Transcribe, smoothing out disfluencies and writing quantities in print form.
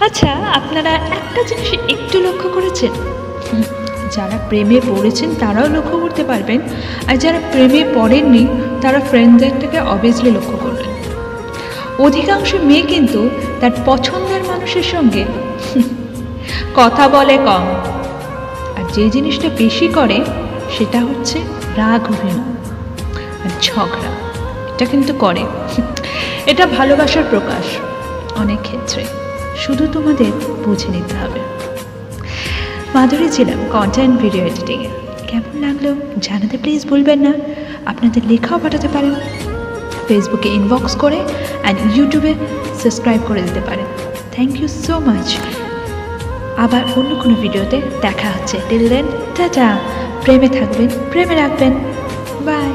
আচ্ছা, আপনারা একটা জিনিস একটু লক্ষ্য করেছেন? যারা প্রেমে পড়েছেন তারাও লক্ষ্য করতে পারবেন, আর যারা প্রেমে পড়েননি তারা ফ্রেন্ডদের থেকে অবভিয়াসলি লক্ষ্য করবেন। অধিকাংশ মেয়ে কিন্তু তার পছন্দের মানুষের সঙ্গে কথা বলে কম, আর যে জিনিসটা বেশি করে সেটা হচ্ছে রাগ অভিমান আর ঝগড়া। এটা কিন্তু করে, এটা ভালোবাসার প্রকাশ অনেক ক্ষেত্রে, শুধু তোমাদের বুঝে নিতে হবে। মাধুরী ছিলাম কন্টেন্ট ভিডিও এডিটিংয়ে। কেমন লাগলো জানাতে প্লিজ ভুলবেন না। আপনাদের লেখাও পাঠাতে পারেন, ফেসবুকে ইনবক্স করে, অ্যান্ড ইউটিউবে সাবস্ক্রাইব করে দিতে পারেন। Thank you so much. আবার অন্য কোনো ভিডিওতে দেখা হচ্ছে। Till then tata. প্রেমে থাকবেন, প্রেমে রাখবেন। বাই।